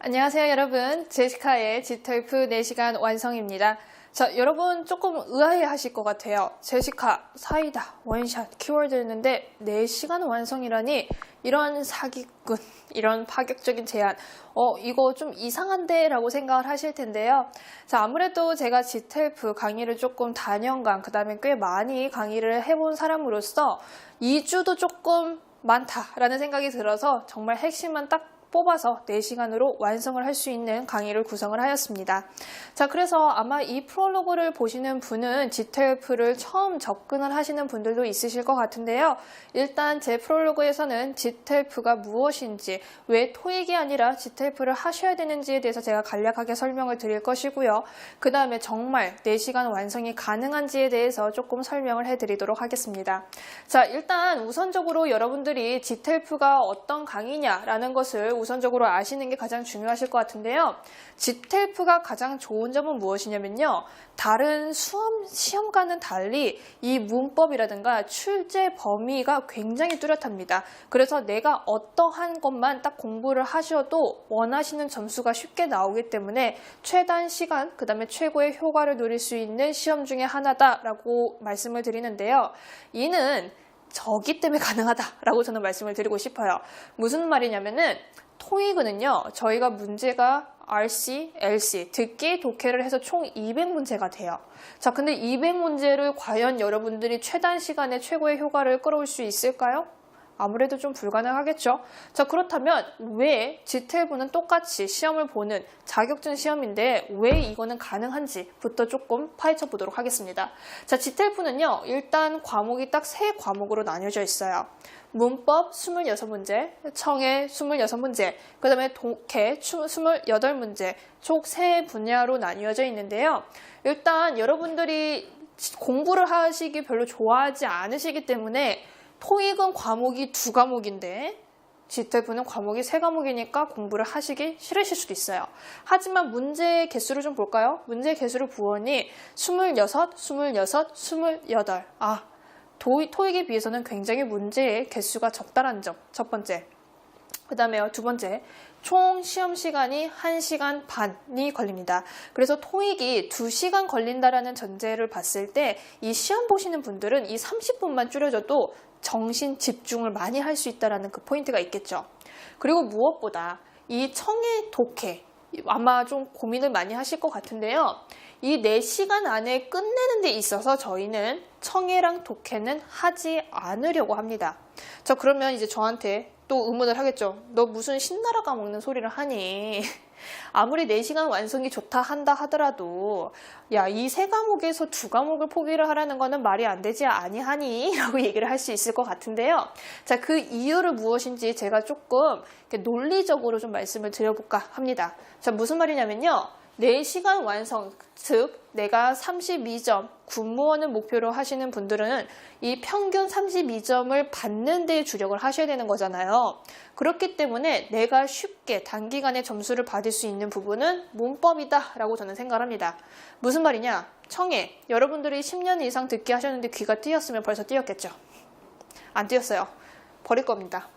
안녕하세요 여러분, 제시카의 지털프 4시간 완성입니다. 자, 여러분 조금 의아해 하실 것 같아요. 제시카, 사이다, 원샷, 키워드였는데 4시간 완성이라니 이런 사기꾼, 이런 파격적인 제안, 이거 좀 이상한데? 라고 생각을 하실 텐데요. 자, 아무래도 제가 지텔프 강의를 조금 다년간, 그 다음에 꽤 많이 강의를 해본 사람으로서 2주도 조금 많다라는 생각이 들어서 정말 핵심만 딱 뽑아서 4시간으로 완성을 할 수 있는 강의를 구성을 하였습니다. 자, 그래서 아마 이 프롤로그를 보시는 분은 지텔프를 처음 접근을 하시는 분들도 있으실 것 같은데요. 일단 제 프롤로그에서는 지텔프가 무엇인지, 왜 토익이 아니라 지텔프를 하셔야 되는지에 대해서 제가 간략하게 설명을 드릴 것이고요. 그 다음에 정말 4시간 완성이 가능한지에 대해서 조금 설명을 해드리도록 하겠습니다. 자, 일단 우선적으로 여러분들이 지텔프가 어떤 강의냐라는 것을 우선적으로 아시는 게 가장 중요하실 것 같은데요. 지텔프가 가장 좋은 점은 무엇이냐면요. 다른 시험과는 달리 이 문법이라든가 출제 범위가 굉장히 뚜렷합니다. 그래서 내가 어떠한 것만 딱 공부를 하셔도 원하시는 점수가 쉽게 나오기 때문에 최단 시간, 그 다음에 최고의 효과를 누릴 수 있는 시험 중에 하나다라고 말씀을 드리는데요. 이는 저기 때문에 가능하다라고 저는 말씀을 드리고 싶어요. 무슨 말이냐면은 토익은요, 저희가 문제가 RC, LC, 듣기, 독해를 해서 총 200문제가 돼요. 자, 근데 200문제를 과연 여러분들이 최단 시간에 최고의 효과를 끌어올 수 있을까요? 아무래도 좀 불가능하겠죠. 자, 그렇다면 왜 지텔부는 똑같이 시험을 보는 자격증 시험인데 왜 이거는 가능한지부터 조금 파헤쳐 보도록 하겠습니다. 자, 지텔부는요, 일단 과목이 딱 3과목으로 나뉘어져 있어요. 문법 26문제, 청해 26문제, 그 다음에 독해 28문제, 총 3분야로 나뉘어져 있는데요. 일단 여러분들이 공부를 하시기 별로 좋아하지 않으시기 때문에 토익은 과목이 2과목인데 지텔프는 과목이 3과목이니까 공부를 하시기 싫으실 수도 있어요. 하지만 문제의 개수를 좀 볼까요? 문제의 개수를 보니 26, 28. 토익에 비해서는 굉장히 문제의 개수가 적다라는 점, 첫 번째. 그 다음에요, 두 번째. 총 시험 시간이 1시간 반이 걸립니다. 그래서 토익이 2시간 걸린다라는 전제를 봤을 때 이 시험 보시는 분들은 이 30분만 줄여줘도 정신 집중을 많이 할 수 있다는 그 포인트가 있겠죠. 그리고 무엇보다 이 청해, 독해, 아마 좀 고민을 많이 하실 것 같은데요. 이 4시간 안에 끝내는 데 있어서 저희는 청해랑 독해는 하지 않으려고 합니다. 자, 그러면 이제 저한테 또 의문을 하겠죠. 너 무슨 신나라 까먹는 소리를 하니? 아무리 4시간 완성이 좋다 한다 하더라도 야, 이 3과목에서 2과목을 포기를 하라는 거는 말이 안 되지 아니하니? 라고 얘기를 할 수 있을 것 같은데요. 자, 그 이유를 무엇인지 제가 조금 논리적으로 좀 말씀을 드려볼까 합니다. 자, 무슨 말이냐면요. 4시간 완성, 즉 내가 32점, 군무원을 목표로 하시는 분들은 이 평균 32점을 받는 데에 주력을 하셔야 되는 거잖아요. 그렇기 때문에 내가 쉽게 단기간에 점수를 받을 수 있는 부분은 문법이다 라고 저는 생각합니다. 무슨 말이냐? 청해, 여러분들이 10년 이상 듣기 하셨는데 귀가 띄었으면 벌써 띄었겠죠? 안 띄었어요. 버릴 겁니다.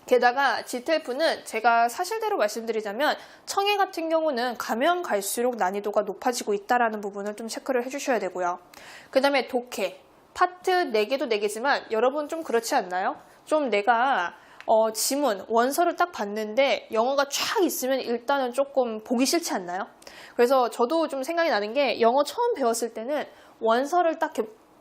게다가 지텔프는 제가 사실대로 말씀드리자면 청해 같은 경우는 가면 갈수록 난이도가 높아지고 있다는 부분을 좀 체크를 해주셔야 되고요. 그 다음에 독해, 파트 4개도 4개지만 여러분 좀 그렇지 않나요? 좀 내가 지문, 원서를 딱 봤는데 영어가 쫙 있으면 일단은 조금 보기 싫지 않나요? 그래서 저도 좀 생각이 나는 게 영어 처음 배웠을 때는 원서를 딱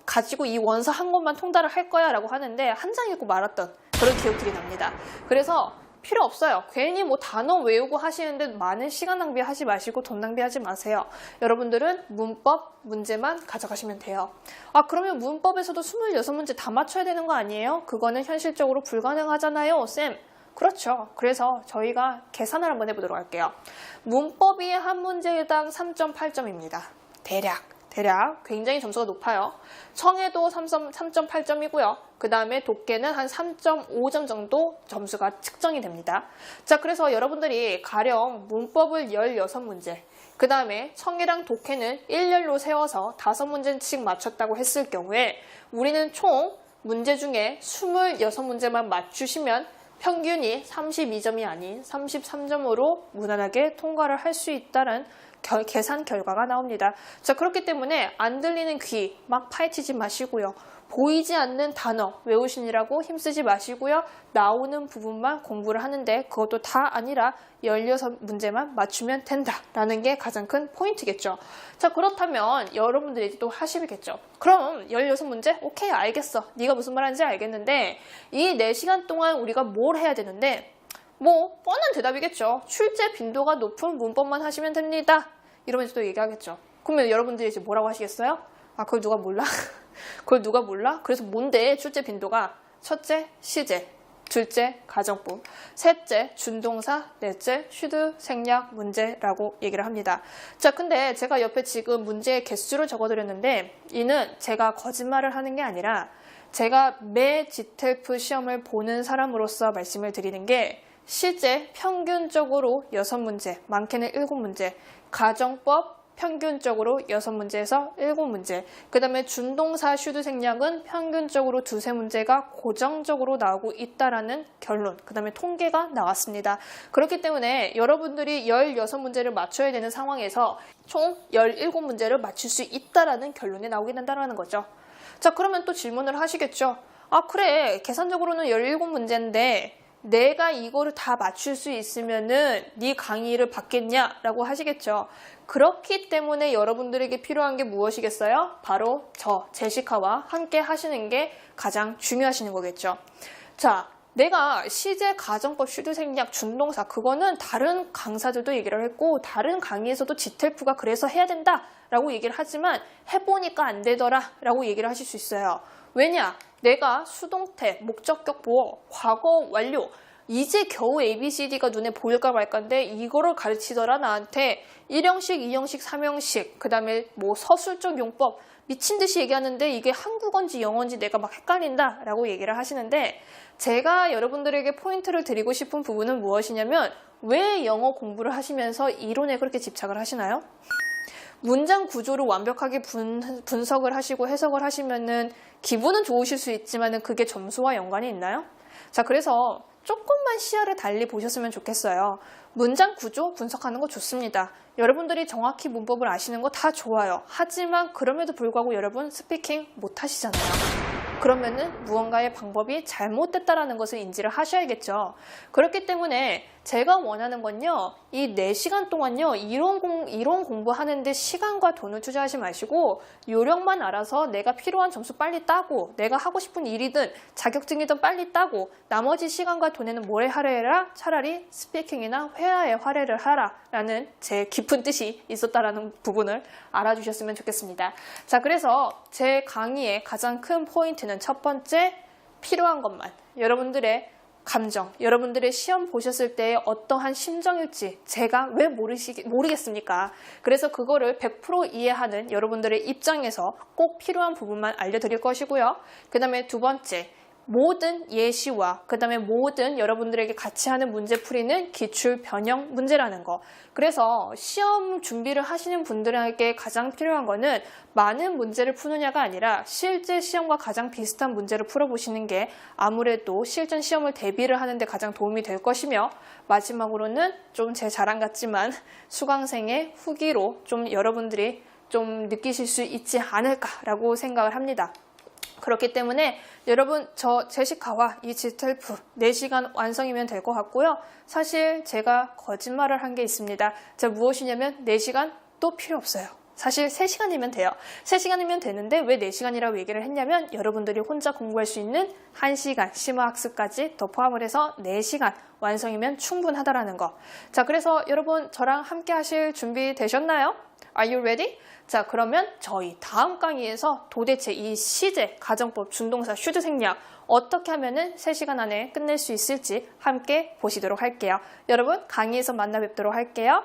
가지고 이 원서 한 권만 통달을 할 거야 라고 하는데 한 장 읽고 말았던 그런 기억들이 납니다. 그래서 필요 없어요. 괜히 뭐 단어 외우고 하시는데 많은 시간 낭비하지 마시고 돈 낭비하지 마세요. 여러분들은 문법 문제만 가져가시면 돼요. 그러면 문법에서도 26문제 다 맞춰야 되는 거 아니에요? 그거는 현실적으로 불가능하잖아요, 쌤. 그렇죠. 그래서 저희가 계산을 한번 해보도록 할게요. 문법이 한 문제당 3.8점입니다. 대략 굉장히 점수가 높아요. 청해도 3.8점이고요. 그 다음에 독해는 한 3.5점 정도 점수가 측정이 됩니다. 자, 그래서 여러분들이 가령 문법을 16문제, 그 다음에 청해랑 독해는 1열로 세워서 5문제씩 맞췄다고 했을 경우에 우리는 총 문제 중에 26문제만 맞추시면 평균이 32점이 아닌 33점으로 무난하게 통과를 할 수 있다는 계산 결과가 나옵니다. 자, 그렇기 때문에 안 들리는 귀 막 파헤치지 마시고요. 보이지 않는 단어 외우시느라고 힘쓰지 마시고요. 나오는 부분만 공부를 하는데 그것도 다 아니라 16문제만 맞추면 된다라는 게 가장 큰 포인트겠죠. 자, 그렇다면 여러분들이 또 하시겠죠. 그럼 16문제? 오케이, 알겠어. 네가 무슨 말하는지 알겠는데 이 4시간 동안 우리가 뭘 해야 되는데 뭐 뻔한 대답이겠죠. 출제 빈도가 높은 문법만 하시면 됩니다. 이러면서 또 얘기하겠죠. 그러면 여러분들이 이제 뭐라고 하시겠어요? 아, 그걸 누가 몰라? 그걸 누가 몰라? 그래서 뭔데 출제 빈도가? 첫째, 시제. 둘째, 가정법. 셋째, 준동사. 넷째, 슈드 생략 문제라고 얘기를 합니다. 자, 근데 제가 옆에 지금 문제의 개수를 적어드렸는데 이는 제가 거짓말을 하는 게 아니라 제가 매 GTELF 시험을 보는 사람으로서 말씀을 드리는 게 실제 평균적으로 6문제, 많게는 7문제, 가정법 평균적으로 6문제에서 7문제, 그 다음에 준동사 슈드 생략은 평균적으로 2~3문제가 고정적으로 나오고 있다라는 결론, 그 다음에 통계가 나왔습니다. 그렇기 때문에 여러분들이 16문제를 맞춰야 되는 상황에서 총 17문제를 맞출 수 있다라는 결론이 나오게 된다는 거죠. 자, 그러면 또 질문을 하시겠죠. 아, 그래, 계산적으로는 17문제인데 내가 이거를 다 맞출 수 있으면은 네 강의를 받겠냐라고 하시겠죠. 그렇기 때문에 여러분들에게 필요한 게 무엇이겠어요? 바로 제시카와 함께 하시는 게 가장 중요하신 거겠죠. 자, 내가 시제, 가정법, 슈드 생략, 준동사 그거는 다른 강사들도 얘기를 했고 다른 강의에서도 GTELF가 그래서 해야 된다라고 얘기를 하지만 해보니까 안 되더라라고 얘기를 하실 수 있어요. 왜냐? 내가 수동태, 목적격 보어, 과거 완료 이제 겨우 ABCD가 눈에 보일까 말까인데 이거를 가르치더라 나한테 1형식, 2형식, 3형식 그 다음에 뭐 서술적 용법 미친 듯이 얘기하는데 이게 한국어인지 영어인지 내가 막 헷갈린다 라고 얘기를 하시는데 제가 여러분들에게 포인트를 드리고 싶은 부분은 무엇이냐면 왜 영어 공부를 하시면서 이론에 그렇게 집착을 하시나요? 문장 구조를 완벽하게 분석을 하시고 해석을 하시면은 기분은 좋으실 수 있지만은 그게 점수와 연관이 있나요? 자, 그래서 조금만 시야를 달리 보셨으면 좋겠어요. 문장 구조 분석하는 거 좋습니다. 여러분들이 정확히 문법을 아시는 거 다 좋아요. 하지만 그럼에도 불구하고 여러분 스피킹 못 하시잖아요. 그러면은 무언가의 방법이 잘못됐다라는 것을 인지를 하셔야겠죠. 그렇기 때문에 제가 원하는 건요, 이 4시간 동안요, 이론 공부하는데 시간과 돈을 투자하지 마시고 요령만 알아서 내가 필요한 점수 빨리 따고 내가 하고 싶은 일이든 자격증이든 빨리 따고 나머지 시간과 돈에는 뭘 하려 해라? 차라리 스피킹이나 회화에 할애를 하라 라는 제 깊은 뜻이 있었다라는 부분을 알아주셨으면 좋겠습니다. 자, 그래서 제 강의의 가장 큰 포인트는 첫 번째, 필요한 것만 여러분들의 감정, 여러분들의 시험 보셨을 때 어떠한 심정일지 제가 왜 모르겠습니까? 그래서 그거를 100% 이해하는 여러분들의 입장에서 꼭 필요한 부분만 알려드릴 것이고요. 그 다음에 두 번째, 모든 예시와 그 다음에 모든 여러분들에게 같이 하는 문제풀이는 기출 변형 문제라는 거. 그래서 시험 준비를 하시는 분들에게 가장 필요한 거는 많은 문제를 푸느냐가 아니라 실제 시험과 가장 비슷한 문제를 풀어보시는 게 아무래도 실전 시험을 대비를 하는 데 가장 도움이 될 것이며, 마지막으로는 좀 제 자랑 같지만 수강생의 후기로 좀 여러분들이 좀 느끼실 수 있지 않을까라고 생각을 합니다. 그렇기 때문에 여러분, 저 제시카와 이 GTELF 4시간 완성이면 될 것 같고요. 사실 제가 거짓말을 한 게 있습니다. 자, 무엇이냐면 4시간 또 필요 없어요. 사실 3시간이면 돼요. 3시간이면 되는데 왜 4시간이라고 얘기를 했냐면 여러분들이 혼자 공부할 수 있는 1시간 심화학습까지 더 포함을 해서 4시간 완성이면 충분하다라는 거. 자, 그래서 여러분 저랑 함께 하실 준비 되셨나요? Are you ready? 자, 그러면 저희 다음 강의에서 도대체 이 시제, 가정법, 준동사, 슈드 생략 어떻게 하면은 3시간 안에 끝낼 수 있을지 함께 보시도록 할게요. 여러분, 강의에서 만나 뵙도록 할게요.